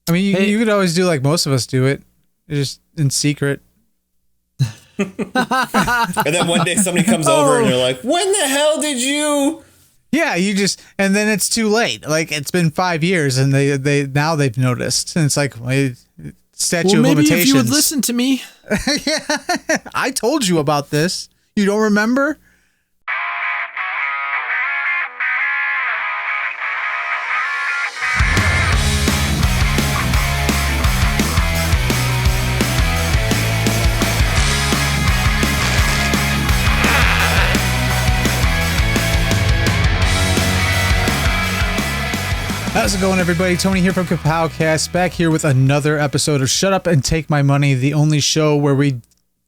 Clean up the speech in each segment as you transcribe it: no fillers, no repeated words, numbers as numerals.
I mean, you could always do like most of us do it, just in secret. And then one day somebody comes over and they're like, when the hell did you? Yeah, and then it's too late. Like, it's been 5 years and they've noticed. And it's like, statute of limitations. Maybe if you would listen to me. Yeah, I told you about this. You don't remember? How's it going, everybody? Tony here from Kapowcast, back here with another episode of Shut Up and Take My Money, the only show where we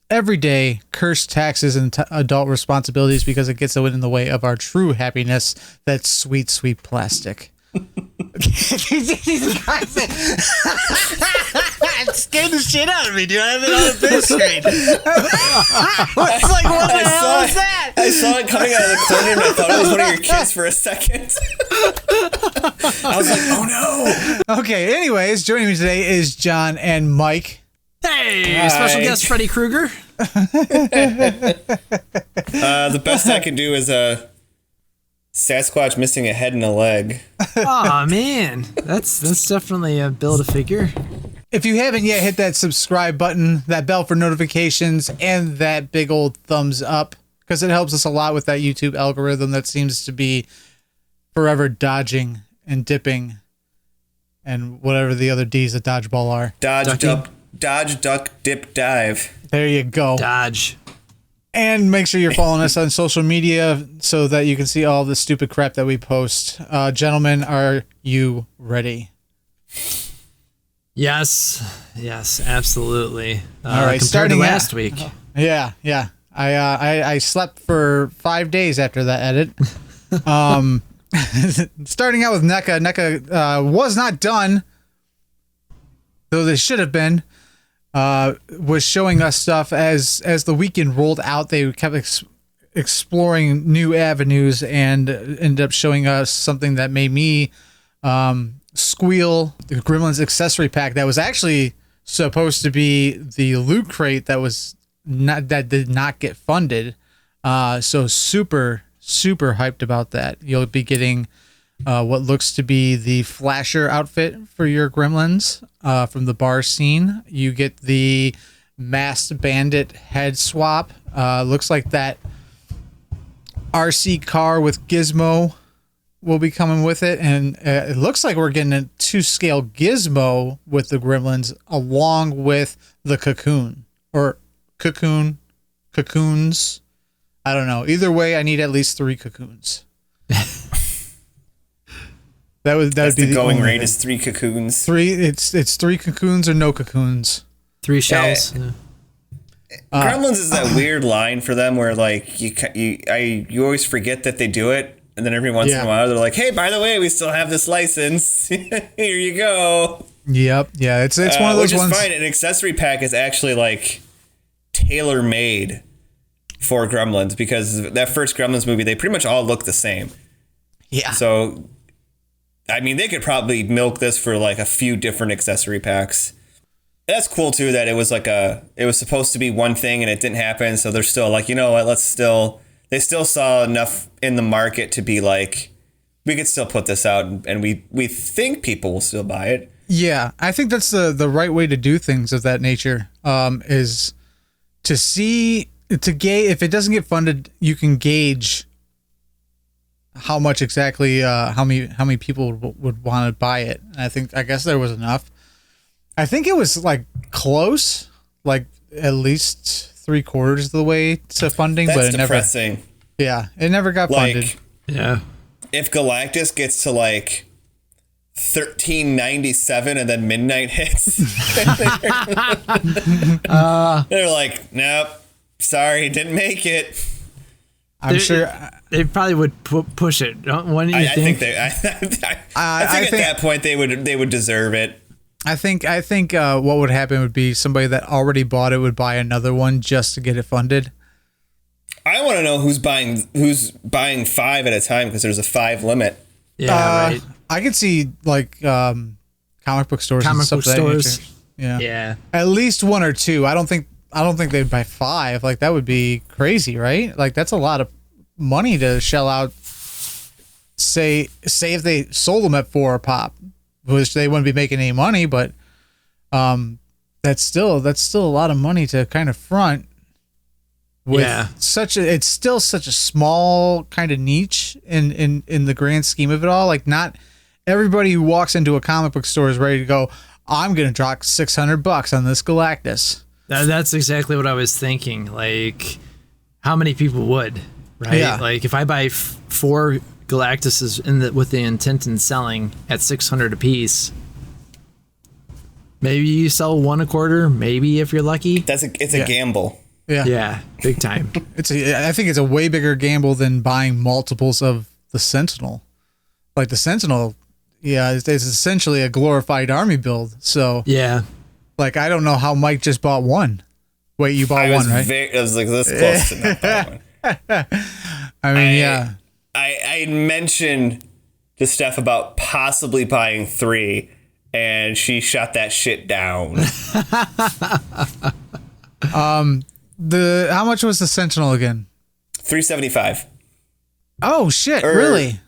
every day curse taxes and adult responsibilities because it gets in the way of our true happiness. That's sweet, sweet plastic. It scared the shit out of me, dude. I have it on the big screen. It's like, what the hell is that? I saw it coming out of the corner and I thought it was one of your kids for a second. I was like, oh no. Okay, anyways, joining me today is John and Mike. Hey, Hi. special guest Freddy Krueger. The best I can do is a Sasquatch missing a head and a leg. Oh man, that's definitely a build-a-figure. If you haven't yet, hit that subscribe button, that bell for notifications, and that big old thumbs up, because it helps us a lot with that YouTube algorithm that seems to be forever dodging and dipping and whatever the other D's of dodgeball are. Dodge, duck, dip, dive. There you go. Dodge. And make sure you're following us on social media so that you can see all the stupid crap that we post. Gentlemen, are you ready? Yes, absolutely. All right, compared to starting last week. Yeah. I slept for 5 days after that edit. Starting out with NECA. NECA was not done, though they should have been. Was showing us stuff as the weekend rolled out. They kept exploring new avenues and ended up showing us something that made me squeal. The Gremlins Accessory Pack that was actually supposed to be the loot crate that did not get funded. So super hyped about that. You'll be getting what looks to be the flasher outfit for your Gremlins from the bar scene. You get the masked bandit head swap. Looks like that RC car with Gizmo will be coming with it, and it looks like we're getting a 2-scale Gizmo with the Gremlins along with the cocoon or cocoons. I don't know. Either way, I need at least 3 cocoons. That would be the going rate is 3 cocoons. 3. It's 3 cocoons or no cocoons. 3 shells. Gremlins is that weird line for them where like you always forget that they do it, and then every once in a while they're like, "Hey, by the way, we still have this license. Here you go." Yep. Yeah. It's one of those ones. Which is fine. An accessory pack is actually like tailor made for Gremlins because that first Gremlins movie, they pretty much all look the same. Yeah. So, I mean, they could probably milk this for like a few different accessory packs. That's cool too that it was supposed to be one thing and it didn't happen. So they're still like, you know what, they still saw enough in the market to be like, we could still put this out and we think people will still buy it. Yeah. I think that's the right way to do things of that nature, is to gauge if it doesn't get funded, you can gauge how much exactly, how many people would want to buy it. And I guess there was enough. I think it was like close, like at least 3/4 of the way to funding, That's but it depressing. never. Yeah, it never got funded. Yeah. If Galactus gets to like 1397 and then midnight hits, they're like, nope, sorry, didn't make it. I'm sure they probably would push it. When do you think? I think at that point they would deserve it. I think what would happen would be somebody that already bought it would buy another one just to get it funded. I want to know who's buying 5 at a time because there's a 5 limit. Yeah, right. I could see like kind comic book stores and Comic stuff book of that stores. nature. Yeah. Yeah. At least one or two. I don't think they'd buy 5. Like that would be crazy, right? Like that's a lot of money to shell out. Say if they sold them at 4 a pop, which they wouldn't be making any money, but that's still a lot of money to kind of front. With it's still such a small kind of niche in the grand scheme of it all. Like not everybody who walks into a comic book store is ready to go, I'm going to drop $600 on this Galactus. That's exactly what I was thinking. Like, how many people would, right? Yeah. Like, if I buy 4 Galactuses with the intent in selling at $600 a piece, maybe you sell 1 a quarter. Maybe if you're lucky. It's a gamble. Yeah. Yeah, big time. I think it's a way bigger gamble than buying multiples of the Sentinel. Like the Sentinel, it's essentially a glorified army build. So yeah. Like, I don't know how Mike just bought 1. Wait, you bought 1, right? I was like this close to not buying 1. I mean, I mentioned to Steph about possibly buying 3, and she shut that shit down. How much was the Sentinel again? $375. Oh shit! Really?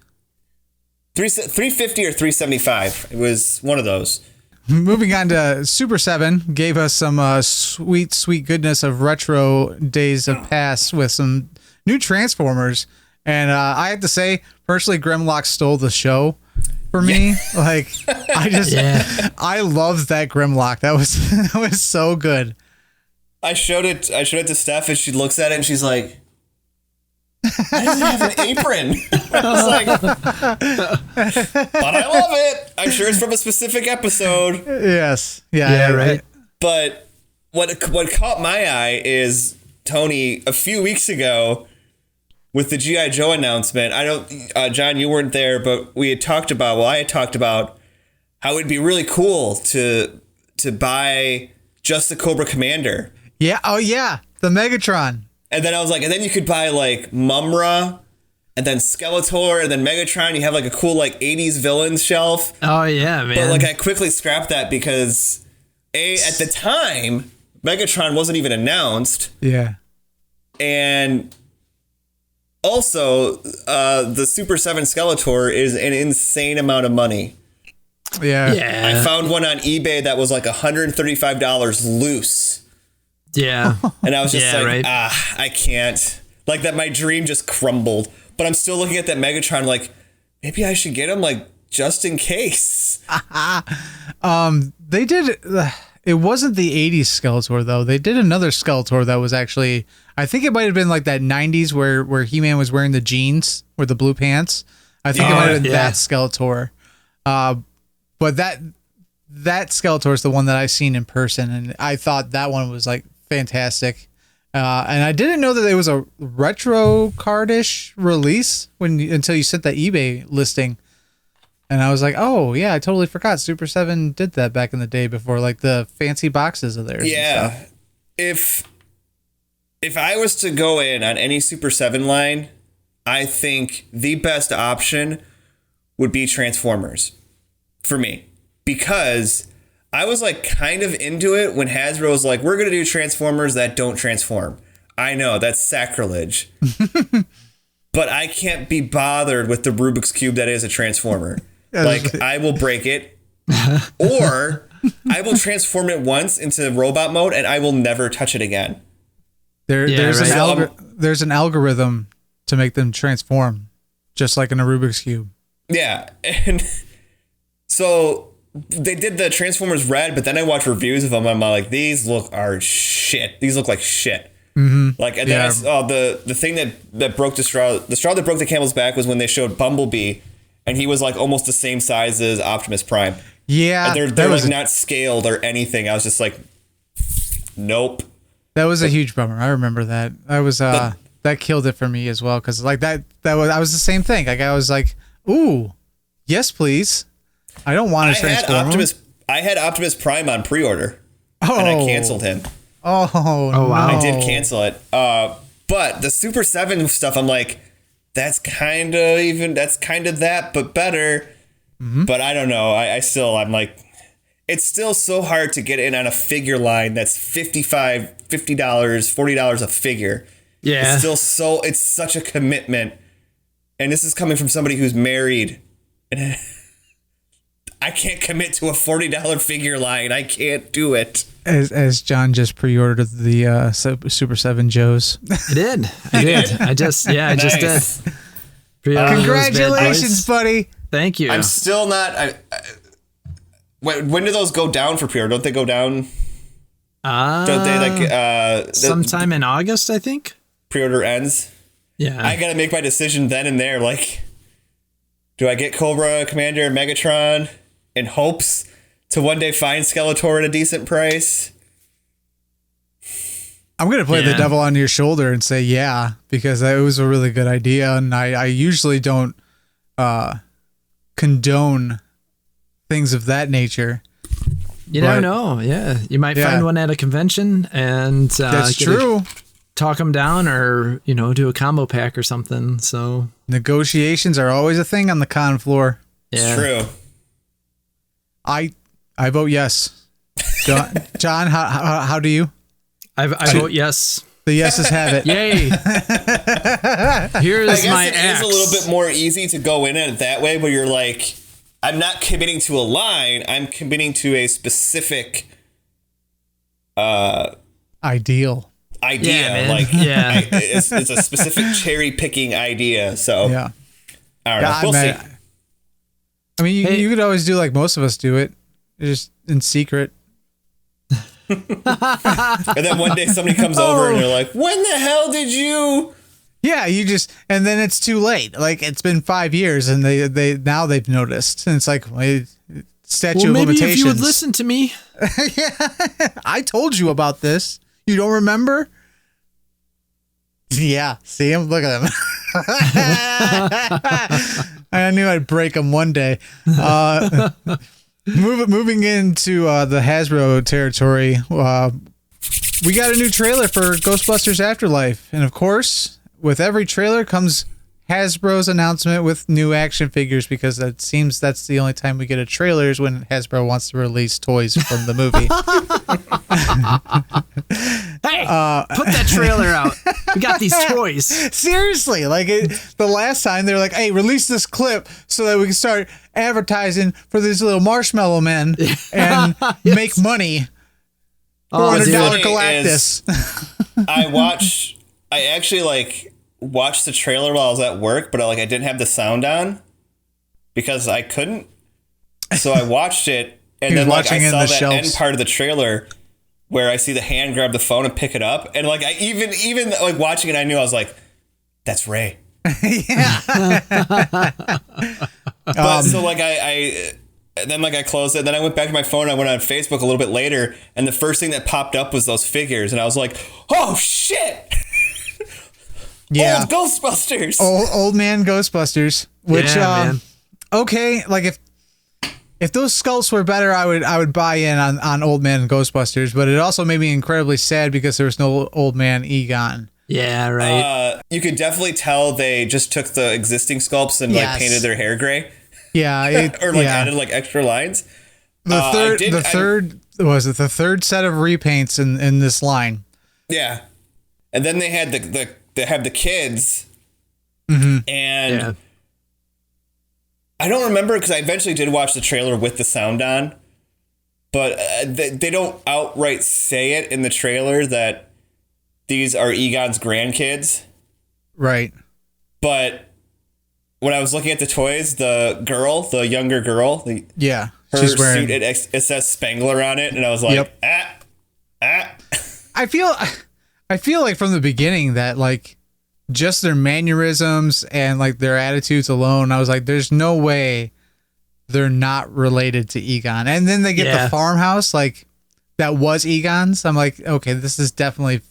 $350 or $375. It was one of those. Moving on to Super 7, gave us some sweet goodness of retro days of past with some new Transformers. And I have to say, personally, Grimlock stole the show for me. Like, I loved that Grimlock. That was so good. I showed it to Steph, and she looks at it, and she's like, why does it have an apron? I was like, but I love it. I'm sure it's from a specific episode. Yes. Yeah, right. But what caught my eye is Tony a few weeks ago with the G.I. Joe announcement. I don't, John, you weren't there, but I had talked about how it'd be really cool to buy just the Cobra Commander. Yeah. Oh yeah. The Megatron. And then I was like, and then you could buy like Mumra and then Skeletor and then Megatron. You have like a cool like 80s villains shelf. Oh yeah, man. But like I quickly scrapped that because at the time, Megatron wasn't even announced. Yeah. And also, the Super 7 Skeletor is an insane amount of money. Yeah. I found one on eBay that was like $135 loose. Yeah. And I was just right. I can't. Like that my dream just crumbled. But I'm still looking at that Megatron like, maybe I should get him like just in case. They did it wasn't the 80s Skeletor though. They did another Skeletor that was actually, I think it might have been like that 90s where He-Man was wearing the jeans or the blue pants. I think it might have been that Skeletor. But that Skeletor is the one that I've seen in person, and I thought that one was like fantastic. And I didn't know that it was a retro cardish release until you sent that eBay listing. And I was like, oh yeah, I totally forgot. Super 7 did that back in the day before like the fancy boxes of theirs. Yeah. If I was to go in on any Super 7 line, I think the best option would be Transformers for me, because I was like kind of into it when Hasbro was like, we're going to do Transformers that don't transform. I know that's sacrilege, but I can't be bothered with the Rubik's Cube that is a Transformer. Like I will break it or I will transform it once into robot mode and I will never touch it again. There's an algorithm to make them transform just like in a Rubik's Cube. Yeah. And so they did the Transformers Red, but then I watched reviews of them. And I'm like, these look like shit. Mm-hmm. Like, and then I saw the thing that broke the straw that broke the camel's back was when they showed Bumblebee, and he was like almost the same size as Optimus Prime. Yeah, and they're like not scaled or anything. I was just like, nope. That was a huge bummer. I remember that. I was that killed it for me as well, because like that was I was the same thing. Like I was like, ooh, yes, please. I don't want to transform him. I had Optimus Prime on pre-order, and I canceled him. Oh wow! I did cancel it. But the Super 7 stuff, I'm like, that's kind of that, but better. Mm-hmm. But I don't know. I'm like, it's still so hard to get in on a figure line that's $50, $40 a figure. Yeah. It's such a commitment. And this is coming from somebody who's married. And I can't commit to a $40 figure line. I can't do it. As John just pre-ordered the Super 7 Joes. I did. I just Nice. did. Pre-order those bad Congratulations, boys. buddy. Thank you. I'm still not... when do those go down for pre-order? Don't they go down? Don't they sometime in August, I think. Pre-order ends? Yeah. I gotta make my decision then and there. Like, do I get Cobra Commander and Megatron in hopes to one day find Skeletor at a decent price? I'm going to play the devil on your shoulder and say yeah, because that was a really good idea. And I usually don't condone things of that nature. You never know. Yeah. You might find one at a convention and that's true. Talk them down or, do a combo pack or something. So negotiations are always a thing on the con floor. Yeah. It's true. I vote yes. John, how do you? I vote yes. The yeses have it. Yay. Here's I guess my it axe. is a little bit more easy to go in it that way, where you're like, I'm not committing to a line. I'm committing to a specific ideal. idea. Yeah, man. Like, Yeah. it's a specific cherry picking idea. So, Yeah. I don't know. We'll see. I mean, you could always do like most of us do it, just in secret. And then one day somebody comes over and they're like, when the hell did you? Yeah, and then it's too late. Like, it's been 5 years and they've noticed. And it's like, statute of maybe limitations. if you would listen to me. I told you about this. You don't remember? Yeah, see him? Look at him. I knew I'd break him one day. Moving into the Hasbro territory, we got a new trailer for Ghostbusters Afterlife. And of course, with every trailer comes Hasbro's announcement with new action figures, because it seems that's the only time we get a trailer is when Hasbro wants to release toys from the movie. Hey, put that trailer out. We got these toys. Seriously, like the last time they were like, "Hey, release this clip so that we can start advertising for these little marshmallow men and make money." $400 Galactus. I actually watched the trailer while I was at work, but I didn't have the sound on because I couldn't. So I watched it, and then I saw that end part of the trailer where I see the hand grab the phone and pick it up, and I even watching it, I knew, I was like, "That's Ray." Yeah. But so I closed it, and then I went back to my phone, and I went on Facebook a little bit later, and the first thing that popped up was those figures, and I was like, "Oh shit!" Yeah. Old Ghostbusters. Old man Ghostbusters. Which man. Okay, if those sculpts were better, I would buy in on old man Ghostbusters, but it also made me incredibly sad because there was no old man Egon. Yeah, right. You could definitely tell they just took the existing sculpts and painted their hair gray. Yeah, added extra lines. The third set of repaints in this line. Yeah, and then they had the kids, and I don't remember because I eventually did watch the trailer with the sound on, but they don't outright say it in the trailer that these are Egon's grandkids. Right. But when I was looking at the toys, the younger girl, her she's wearing suit, it says Spangler on it, and I was like, I feel like from the beginning that just their mannerisms and their attitudes alone, I was like, there's no way they're not related to Egon. And then they get the farmhouse that was Egon's. I'm like, okay, this is definitely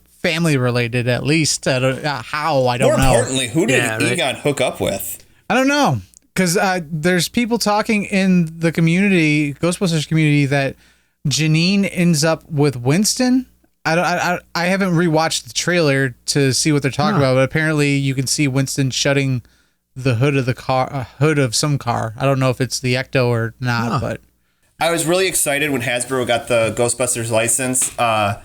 family related at least. I don't know. More importantly, who did Egon hook up with? I don't know, because there's people talking in the community, Ghostbusters community, that Janine ends up with Winston. I haven't rewatched the trailer to see what they're talking about, but apparently you can see Winston shutting the hood of the car, hood of some car. I don't know if it's the Ecto or not, but I was really excited when Hasbro got the Ghostbusters license, but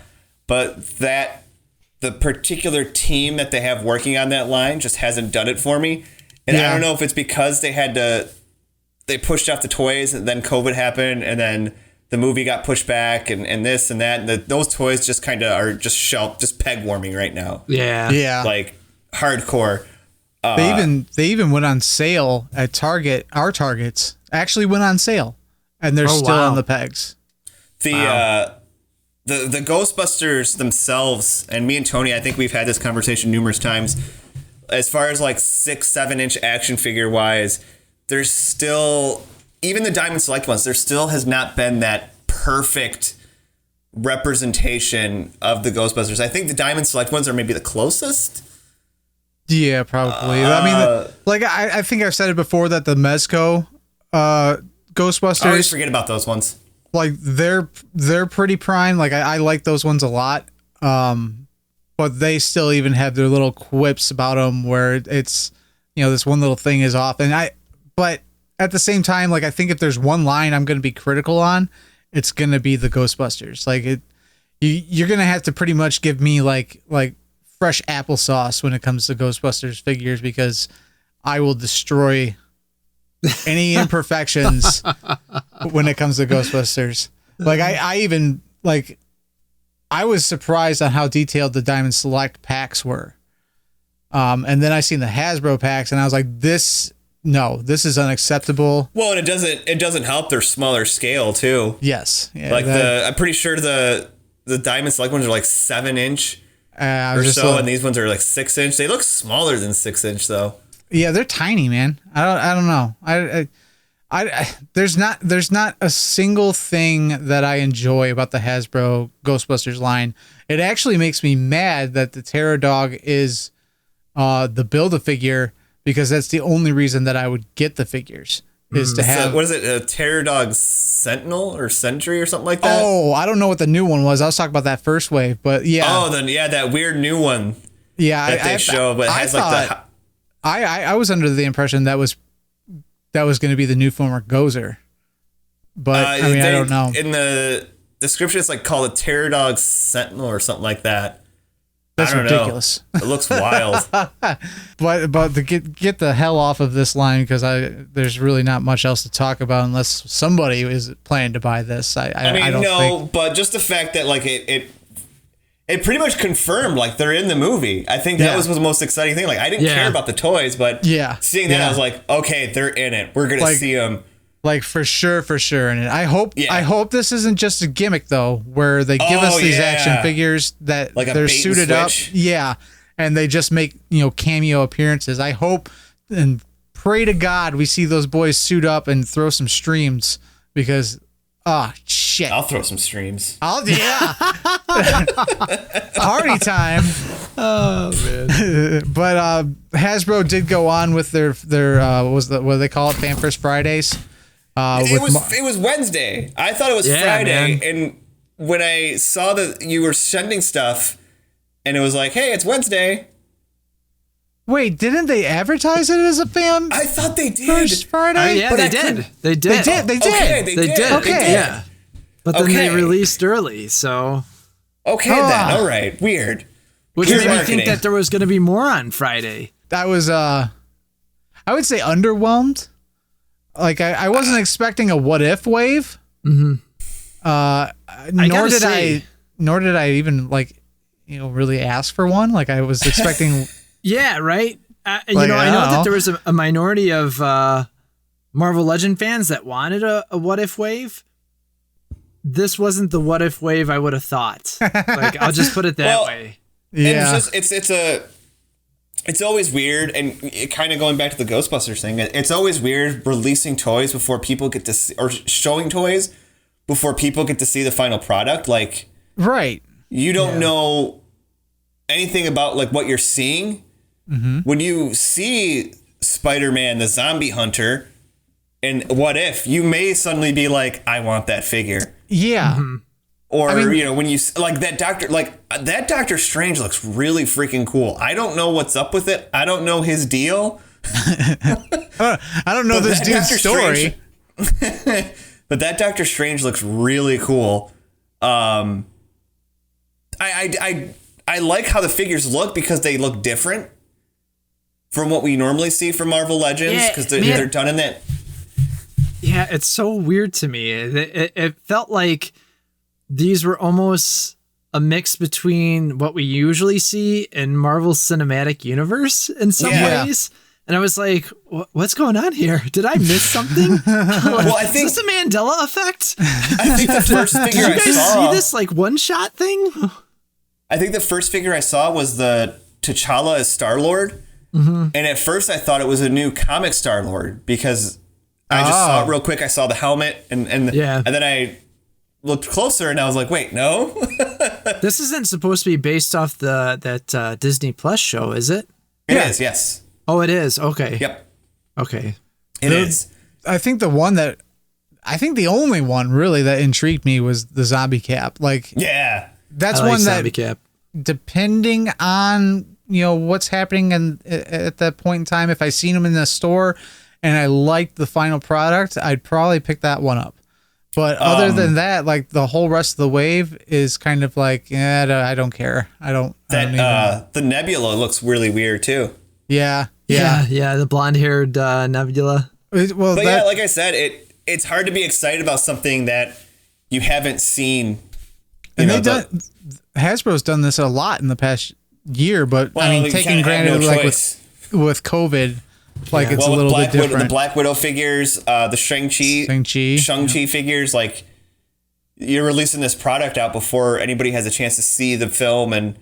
the particular team that they have working on that line just hasn't done it for me. And I don't know if it's because they pushed off the toys and then COVID happened and then the movie got pushed back and this and that. And those toys just kind of are just peg warming right now. Yeah. Yeah. Like hardcore. They even went on sale at Target. Our Targets actually went on sale and they're still on the pegs. The Ghostbusters themselves, and me and Tony, I think we've had this conversation numerous times. As far as like 6-7 inch action figure wise, there's still, even the Diamond Select ones, there still has not been that perfect representation of the Ghostbusters. I think the Diamond Select ones are maybe the closest. Yeah, probably. I mean, like I think I've said it before that the Mezco Ghostbusters. I always forget about those ones. Like they're pretty prime. Like I like those ones a lot. But they still even have their little quips about them where it's, this one little thing is off. But at the same time, like I think if there's one line I'm going to be critical on, it's going to be the Ghostbusters. Like you're going to have to pretty much give me like fresh applesauce when it comes to Ghostbusters figures because I will destroy any imperfections when it comes to Ghostbusters. Like I even like I was surprised on how detailed the Diamond Select packs were. And then I seen the Hasbro packs and I was like, this is unacceptable. Well, and it doesn't help their smaller scale too. Yes. Yeah, like I'm pretty sure the Diamond Select ones are like 7 inch or so, and these ones are like 6 inch. They look smaller than 6 inch though. Yeah, they're tiny, man. I don't know. I there's not a single thing that I enjoy about the Hasbro Ghostbusters line. It actually makes me mad that the Terror Dog is the Build-A-Figure because that's the only reason that I would get the figures is to have. So what is it? A Terror Dog Sentinel or Sentry or something like that? Oh, I don't know what the new one was. I was talking about that first wave, but yeah. Oh, then yeah, that weird new one. Yeah, that they show, but it has like the. I was under the impression that was going to be the new former Gozer, but I don't know. In the description, it's like called a Terror Dog Sentinel or something like that. That's ridiculous. It looks wild. but to get the hell off of this line because there's really not much else to talk about unless somebody is planning to buy this. I don't think. But just the fact that like it pretty much confirmed like they're in the movie. I think that was the most exciting thing. Like I didn't care about the toys, but seeing that I was like, okay, they're in it. We're gonna see them. Like for sure. And I hope this isn't just a gimmick though, where they give us these action figures that like they're suited up. Yeah. And they just make, cameo appearances. I hope and pray to God we see those boys suit up and throw some streams because shit. I'll throw some streams. Party time. Oh man. But Hasbro did go on with their what do they call it? Fan First Fridays. It was Wednesday. I thought it was Friday, man. and when I saw that you were sending stuff, and it was like, "Hey, it's Wednesday." Wait, didn't they advertise it as a fan? I thought they did. First Friday? Yeah, they did. They did. Okay, they did. Okay. Yeah. But then they released early, so. Okay, then. All right. Weird. Which made me think that there was going to be more on Friday. That was, I would say underwhelmed. Like, I wasn't expecting a what if wave. Mm-hmm. Nor did I even, really ask for one. Like, I was expecting. Yeah, right? I know that there was a minority of Marvel Legend fans that wanted a what if wave. This wasn't the what if wave I would have thought. I'll just put it that way. Yeah. And it's always weird, and it kind of going back to the Ghostbusters thing, it's always weird releasing toys before people get to see, or showing toys before people get to see the final product. Like, right. You don't know anything about what you're seeing. Mm-hmm. When you see Spider-Man, the Zombie Hunter, and What If, you may suddenly be like, I want that figure. Yeah. Mm-hmm. Or, when you that Doctor Strange looks really freaking cool. I don't know what's up with it. I don't know his deal. I don't know this dude's story. But that Doctor Strange looks really cool. I like how the figures look because they look different from what we normally see from Marvel Legends, because they're done in that. Yeah, it's so weird to me. It felt like these were almost a mix between what we usually see in Marvel's cinematic universe in some ways. And I was like, what's going on here? Did I miss something? Well, I think, is this a Mandela effect? I think the first figure I saw... Did you guys see this like one-shot thing? I think the first figure I saw was the T'Challa as Star-Lord. Mm-hmm. And at first I thought it was a new comic Star-Lord because I just saw it real quick. I saw the helmet and then I looked closer and I was like, wait, no. This isn't supposed to be based off that Disney Plus show, is it? It is, yes. Oh, it is. Okay. Yep. Okay. It is. I think the only one really that intrigued me was the zombie cap. Like, yeah, that's one that cap. Depending on, what's happening at that point in time, if I seen them in the store and I liked the final product, I'd probably pick that one up. But other than that, like the whole rest of the wave is kind of like, I don't care. The Nebula looks really weird too. Yeah. The blonde-haired Nebula. Well, like I said, it's hard to be excited about something that you haven't seen. Hasbro's done this a lot in the past year, but taking granted, like with COVID, it's a little bit different. The Black Widow figures, the Shang-Chi figures, like you're releasing this product out before anybody has a chance to see the film and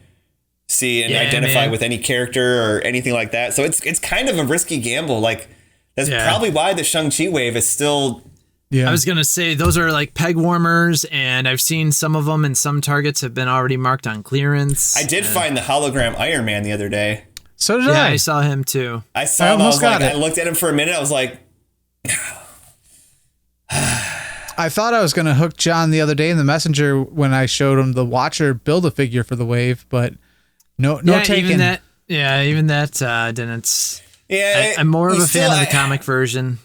see and identify with any character or anything like that. So it's kind of a risky gamble. Like that's probably why the Shang-Chi wave is still. Yeah. I was gonna say those are like peg warmers, and I've seen some of them, and some targets have been already marked on clearance. I did find the hologram Iron Man the other day. So did I. I saw him too. I saw him. I looked at him for a minute. I was like. I thought I was going to hook John the other day in the messenger when I showed him the Watcher Build-A-Figure for the wave, but no taking. Even that didn't. Yeah, I'm more of a fan of the comic version.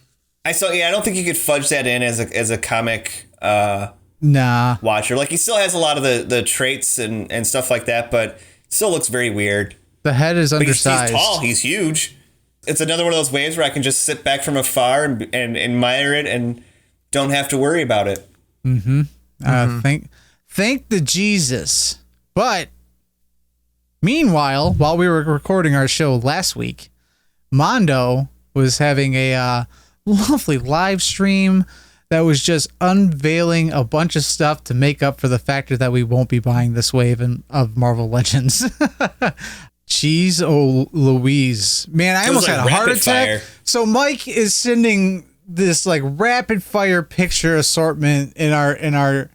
I don't think you could fudge that in as a comic Watcher. Like he still has a lot of the traits and stuff like that, but still looks very weird. The head is undersized. He's tall. He's huge. It's another one of those waves where I can just sit back from afar and admire it and don't have to worry about it. Thank the Jesus. But meanwhile, while we were recording our show last week, Mondo was having a lovely live stream that was just unveiling a bunch of stuff to make up for the factor that we won't be buying this wave of Marvel Legends. Jeez, oh Louise. Man, I almost had a heart attack. So Mike is sending this like rapid fire picture assortment in our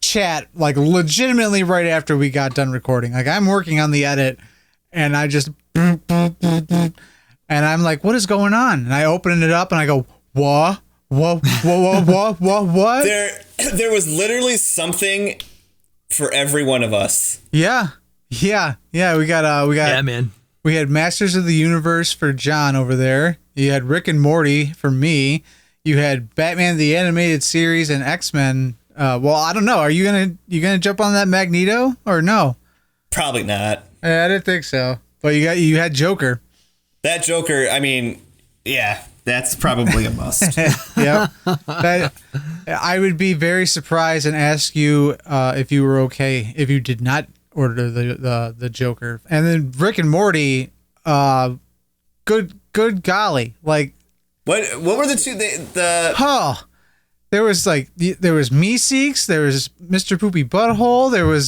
chat, like legitimately right after we got done recording. Like I'm working on the edit and I just and I'm like, what is going on? And I open it up and I go, what? There was literally something for every one of us. Yeah. We got man. We had Masters of the Universe for John over there. You had Rick and Morty for me. You had Batman the Animated Series and X-Men. Well, I don't know. Are you gonna jump on that Magneto or no? Probably not. I didn't think so. But you had Joker. That Joker, I mean, yeah, that's probably a must. Yeah. I would be very surprised and ask you if you were okay if you did not order the Joker. And then Rick and Morty, good golly. Like what were the two there was Meeseeks, there was Mr. Poopy Butthole, there was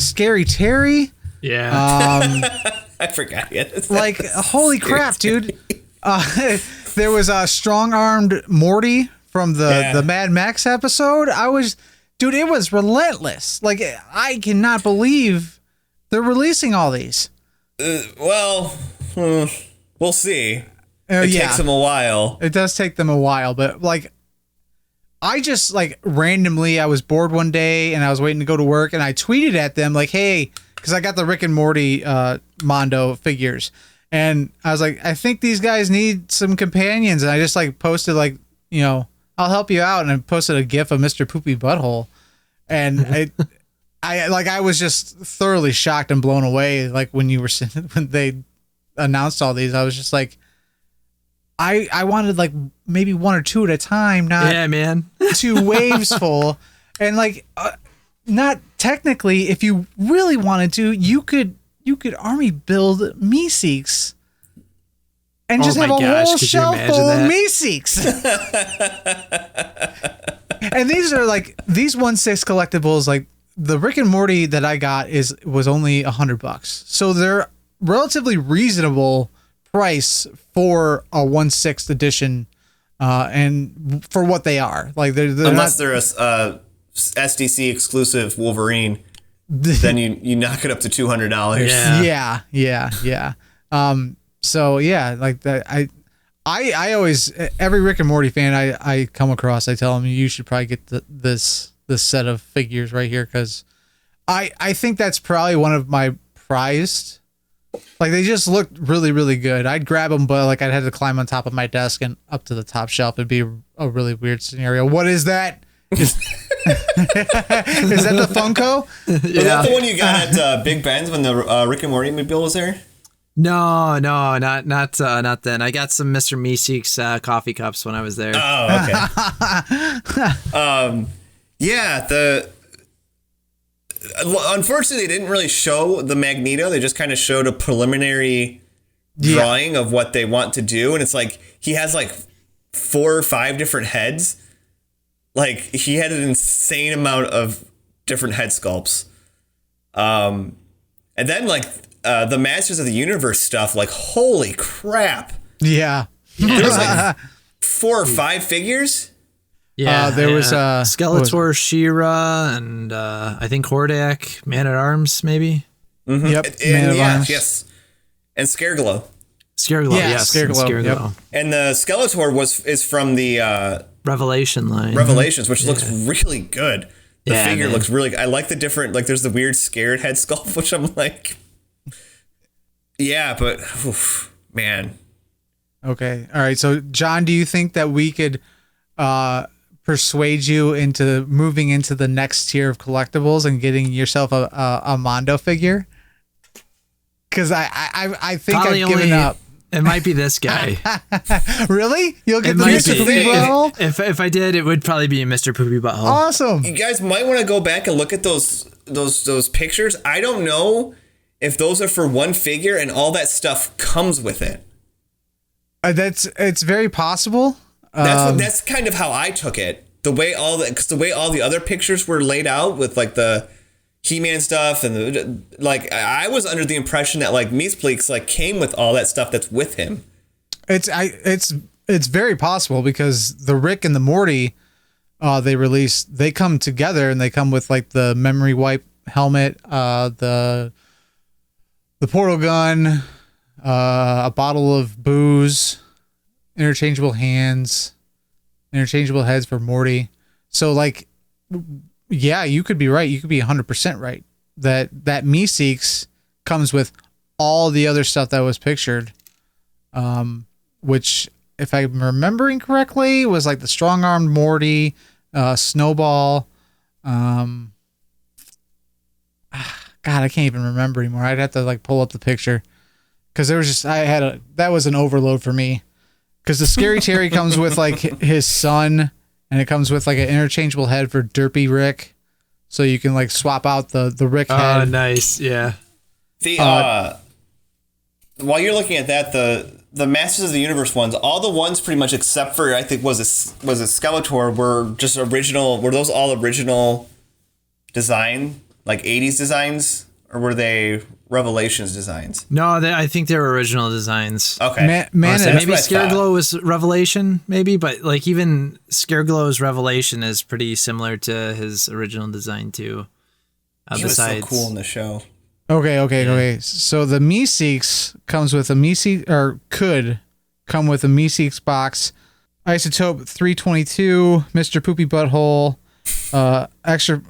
Scary Terry. Yeah. I forgot it. Like holy crap, dude. There was a strong-armed Morty from the Mad Max episode. Dude, it was relentless. Like, I cannot believe they're releasing all these. We'll see. It takes them a while. It does take them a while, but like, I just like randomly, I was bored one day and I was waiting to go to work and I tweeted at them like, hey, because I got the Rick and Morty Mondo figures. And I was like, I think these guys need some companions. And I just like posted like, I I'll help you out. And I posted a GIF of Mr. Poopy Butthole, and I was just thoroughly shocked and blown away. Like when they announced all these, I was just like, I wanted like maybe one or two at a time, not two waves full, and like not technically. If you really wanted to, you could army build Meeseeks. And just have a whole shelf full of Meeseeks. And these are like these 1/6 collectibles. Like the Rick and Morty that I got was only $100, so they're relatively reasonable price for a 1/6 edition, and for what they are. Like they're unless they're a SDC exclusive Wolverine, then you knock it up to $200. Yeah. So yeah, like that. I always, every Rick and Morty fan I come across, I tell them you should probably get this set of figures right here, because I think that's probably one of my prized. Like they just looked really, really good. I'd grab them, but like I'd have to climb on top of my desk and up to the top shelf. It'd be a really weird scenario. What is that? Is that the Funko? Is that the one you got at Big Ben's when the Rick and Morty mobile was there? No, not then. I got some Mr. Meeseeks coffee cups when I was there. Oh, okay. Unfortunately, they didn't really show the Magneto. They just kind of showed a preliminary drawing of what they want to do, and it's like he has like 4 or 5 different heads. Like he had an insane amount of different head sculpts. And then like the Masters of the Universe stuff, like holy crap. Yeah. There was like 4 or 5 figures. Yeah, there was Skeletor, She-Ra, and I think Hordak, Man at Arms, maybe. Mm-hmm. Yep, Man at Arms. Yes, and Scareglow. Yes, Scareglow. Yep. And the Skeletor is from the Revelation line. Revelations, which looks really good. The figure man. looks really. I like the different. Like, there's the weird scared head sculpt, which I'm like, yeah, but man. Okay, all right. So, John, do you think that we could persuade you into moving into the next tier of collectibles and getting yourself a Mondo figure? Because I think Probably I've given up. It might be this guy. Really? You'll get It the might Mr. be. Poopy Butthole? If I did, it would probably be a Mr. Poopy Butthole. Awesome. You guys might want to go back and look at those pictures. I don't know if those are for one figure and all that stuff comes with it. It's very possible. That's kind of how I took it. The way all the other pictures were laid out with like the He-Man stuff and I was under the impression that like Meespleeks like came with all that stuff that's with him. It's very possible, because the Rick and the Morty they come together, and they come with like the memory wipe helmet, the portal gun, a bottle of booze, interchangeable hands, interchangeable heads for Morty. So like, yeah, you could be right. You could be 100% right that Meeseeks comes with all the other stuff that was pictured, which, if I'm remembering correctly, was like the strong-armed Morty, Snowball. God, I can't even remember anymore. I'd have to like pull up the picture, because there was just that was an overload for me. Because the Scary Terry comes with like his son, and it comes with like an interchangeable head for Derpy Rick, so you can like swap out the Rick head. Oh, nice, yeah. While you're looking at that, the Masters of the Universe ones, all the ones pretty much except for I think was it Skeletor were just original. Were those all original design, like 80s designs, or were they Revelations designs? No, I think they were original designs. Okay. Maybe Scareglow was Revelation, maybe, but like even Scareglow's Revelation is pretty similar to his original design too. He was so cool in the show. Okay. So the Meeseeks comes with a Meeseeks, or could come with a Meeseeks box, Isotope 322, Mr. Poopy Butthole, extra,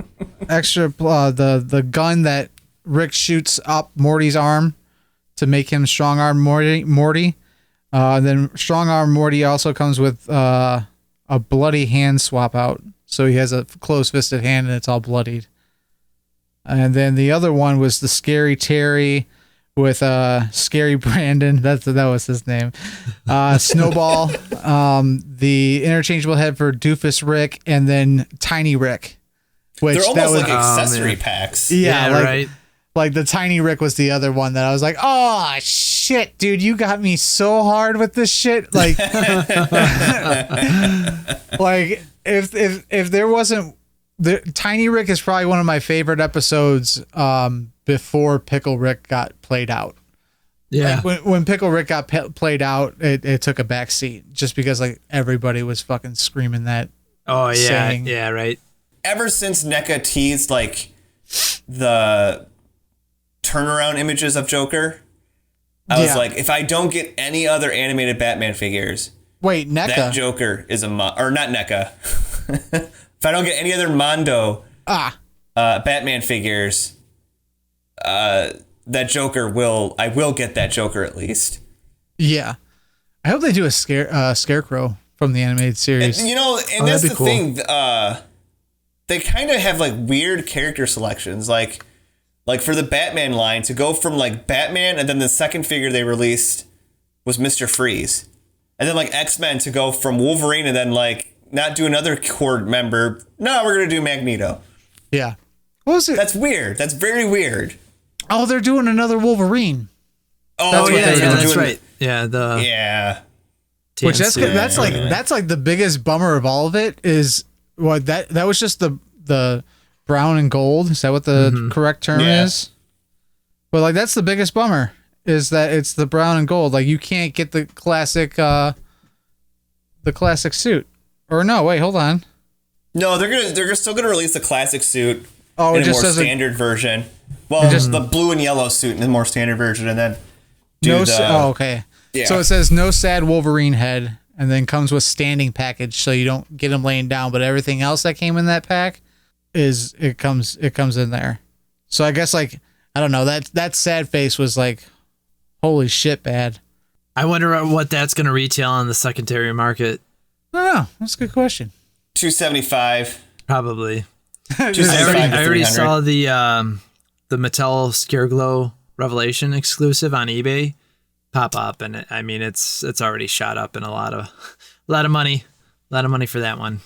the gun that Rick shoots up Morty's arm to make him strong arm Morty. And then strong arm Morty also comes with a a bloody hand swap out. So he has a closed-fisted hand and it's all bloodied. And then the other one was the Scary Terry with Scary Brandon. That was his name. Snowball, the interchangeable head for Doofus Rick, and then Tiny Rick. Which they're almost was, like accessory packs. Yeah, right. Like the Tiny Rick was the other one that I was like, oh shit, dude, you got me so hard with this shit. Like, like if there wasn't Tiny Rick is probably one of my favorite episodes before Pickle Rick got played out. Yeah. Like when Pickle Rick got played out, it took a back seat just because like everybody was fucking screaming that. Oh yeah, saying. yeah, right. Ever since NECA teased like the turnaround images of Joker, I was like, if I don't get any other animated Batman figures, wait, NECA, that Joker is or not NECA. If I don't get any other Mondo Batman figures, that Joker I will get that Joker at least. Yeah, I hope they do a Scarecrow from the animated series. And, that's the thing. They kind of have like weird character selections, like for the Batman line to go from like Batman, and then the second figure they released was Mr. Freeze, and then like X-Men to go from Wolverine, and then like not do another core member. No, we're gonna do Magneto. Yeah, what was it? That's weird. That's very weird. Oh, they're doing another Wolverine. Oh, that's right. Yeah, which that's like the biggest bummer of all of it is what that was just the brown and gold. Is that what the correct term is? But like that's the biggest bummer is that it's the brown and gold. Like you can't get the classic suit. Or no, wait, hold on. No, they're still gonna release the classic suit in a more standard version. Well, just the blue and yellow suit in the more standard version, and then okay. Yeah. So it says no sad Wolverine head, and then comes with standing package, so you don't get him laying down. But everything else that came in that pack comes in there. So I guess like I don't know that sad face was like, holy shit, bad. I wonder what that's gonna retail on the secondary market. I don't know. That's a good question. $275 probably. I already saw the Mattel Scareglow Revelation exclusive on eBay pop up, and it's already shot up in a lot of money for that one.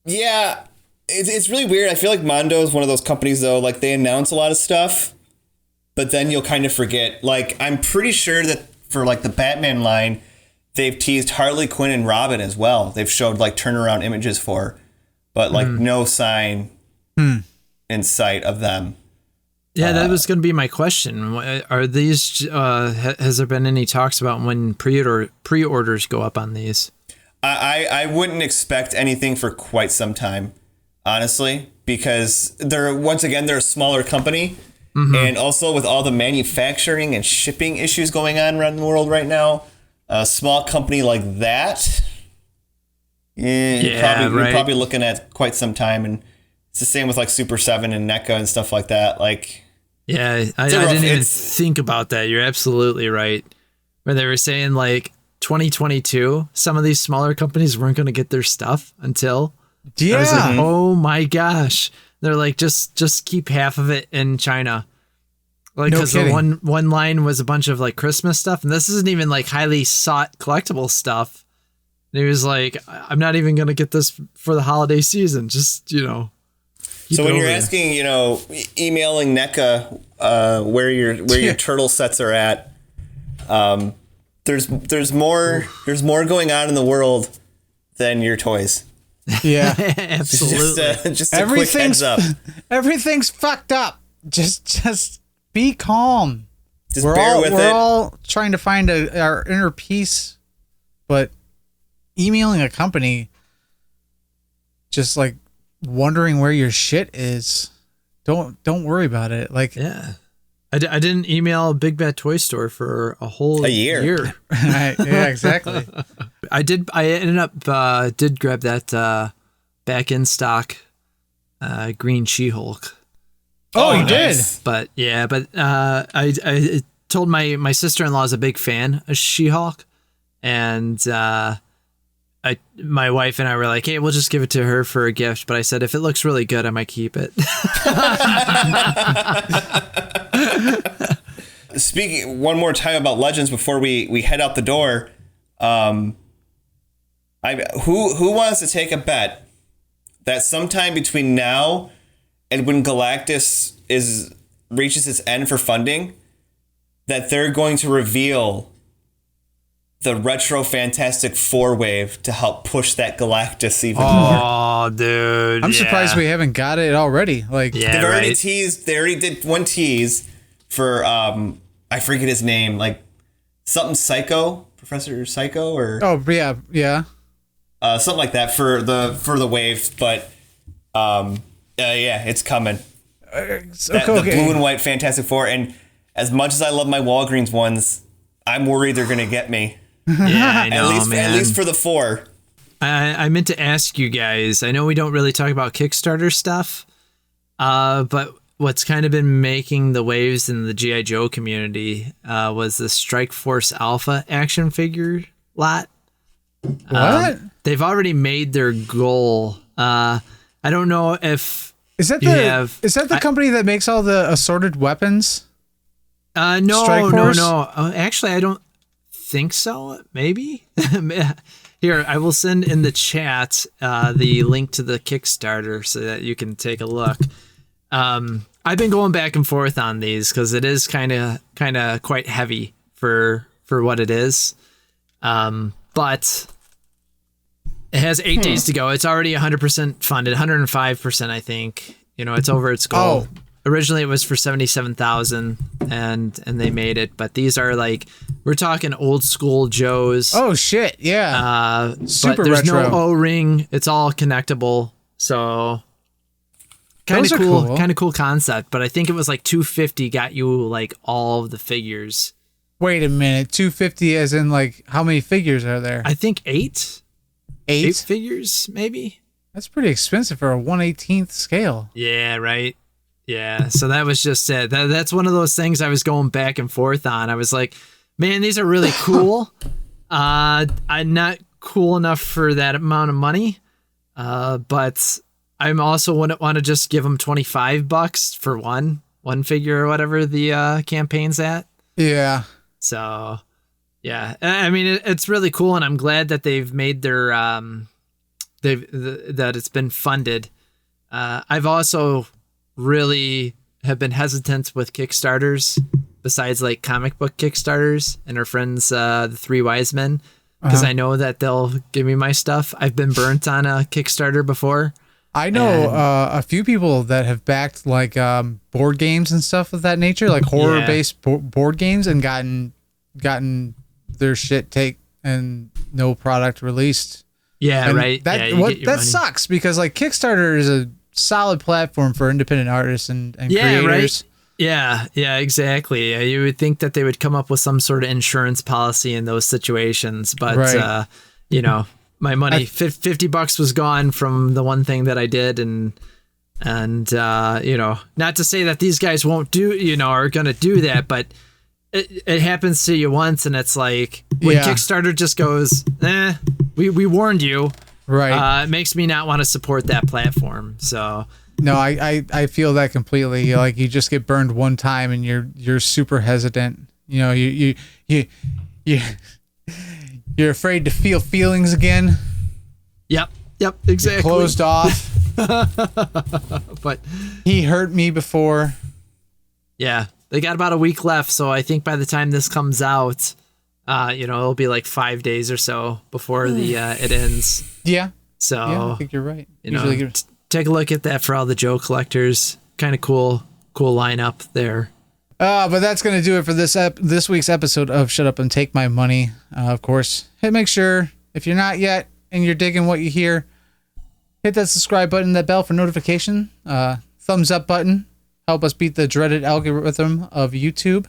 Yeah, it's really weird. I feel like Mondo is one of those companies though, like they announce a lot of stuff, but then you'll kind of forget. Like I'm pretty sure that for like the Batman line, they've teased Harley Quinn and Robin as well. They've showed like turnaround images for, but like no sign in sight of them. Yeah, that was going to be my question. Are these? Has there been any talks about when pre-orders go up on these? I wouldn't expect anything for quite some time, honestly, because they're a smaller company, and also with all the manufacturing and shipping issues going on around the world right now. A small company like that, you're probably looking at quite some time, and it's the same with like Super 7 and NECA and stuff like that. Like, yeah, I didn't even think about that. You're absolutely right. Where they were saying like 2022, some of these smaller companies weren't going to get their stuff until. I was like, oh my gosh! They're like, just keep half of it in China. Like, because the one line was a bunch of like Christmas stuff, and this isn't even like highly sought collectible stuff. And he was like, I'm not even going to get this for the holiday season. Just, So when you're asking, emailing NECA where your turtle sets are at, there's more going on in the world than your toys. Yeah, absolutely. Just a quick heads up. Everything's fucked up. Just be calm. Just bear with it. We're all trying to find our inner peace, but emailing a company, just like wondering where your shit is, don't worry about it. Like, yeah, I didn't email Big Bad Toy Store for a whole year. Yeah, exactly. I ended up did grab that back in stock green She-Hulk. Oh, you did? But I told my sister-in-law is a big fan of She-Hulk, And my wife and I were like, hey, we'll just give it to her for a gift. But I said, if it looks really good, I might keep it. Speaking one more time about Legends before we head out the door. Who wants to take a bet that sometime between now and when Galactus reaches its end for funding, that they're going to reveal the Retro Fantastic Four wave to help push that Galactus even more. Oh, dude. I'm surprised we haven't got it already. Like, they've already teased. They already did one tease for I forget his name, like something Psycho, Professor Psycho, or yeah, something like that for the wave. But it's coming. The blue and white Fantastic Four, and as much as I love my Walgreens ones, I'm worried they're gonna get me. Yeah, I know, at least for the 4. I meant to ask you guys. I know we don't really talk about Kickstarter stuff, but what's kind of been making the waves in the G.I. Joe community was the Strike Force Alpha action figure lot. What? They've already made their goal. I don't know if is that the company that makes all the assorted weapons? No. Actually, I don't think so. Maybe. Here, I will send in the chat the link to the Kickstarter so that you can take a look. I've been going back and forth on these because it is kind of quite heavy for what it is. But it has 8 days to go. It's already 100% funded, 105%, I think. It's over its goal. Oh. Originally, it was for $77,000, and they made it. But these are we're talking old school Joes. Oh shit! Yeah, super but there's retro. No O-ring. It's all connectable. So kind of cool. Kind of cool concept. But I think it was $250 got you all of the figures. Wait a minute, $250 as in how many figures are there? I think 8. 8 figures, maybe. That's pretty expensive for a 1/18th scale. Yeah, right. Yeah, so that was just it. That's one of those things I was going back and forth on. I was like, man, these are really cool. I'm not cool enough for that amount of money, but I'm also wouldn't want to just give them $25 for one figure or whatever the campaign's at. Yeah. So, yeah, I mean, it's really cool, and I'm glad that they've made their that it's been funded. I've also really have been hesitant with Kickstarters besides comic book Kickstarters and our friends the Three Wise Men, because I know that they'll give me my stuff. I've been burnt on a Kickstarter before. I know a few people that have backed board games and stuff of that nature, horror based board games, and gotten their shit taken and no product released. Yeah, and right. That sucks because Kickstarter is a solid platform for independent artists and creators. Right. Yeah, exactly. You would think that they would come up with some sort of insurance policy in those situations, but my money, $50 was gone from the one thing that I did, and not to say that these guys won't do, are going to do that, but it happens to you once, and it's when Kickstarter just goes, we warned you. Right. It makes me not want to support that platform. So no, I feel that completely. You just get burned one time and you're super hesitant. You're afraid to feel feelings again. Yep, exactly. You're closed off. But he hurt me before. Yeah, they got about a week left, so I think by the time this comes out, it'll be 5 days or so before it ends. Yeah. So I think you're right. Take a look at that for all the Joe collectors. Kind of cool lineup there. But that's gonna do it for this week's episode of Shut Up and Take My Money. Of course, make sure if you're not yet and you're digging what you hear, hit that subscribe button, that bell for notification, thumbs up button, help us beat the dreaded algorithm of YouTube,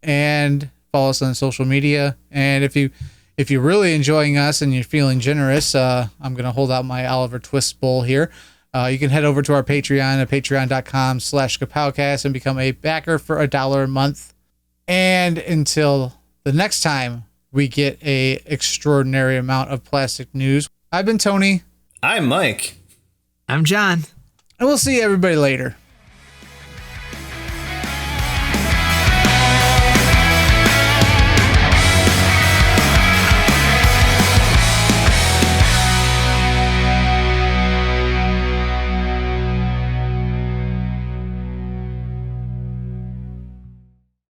and follow us on social media. And if you're really enjoying us and you're feeling generous, I'm going to hold out my Oliver Twist bowl here. You can head over to our Patreon at patreon.com/Kapowcast and become a backer for $1 a month. And until the next time we get a extraordinary amount of plastic news. I've been Tony. I'm Mike. I'm John. And we'll see everybody later.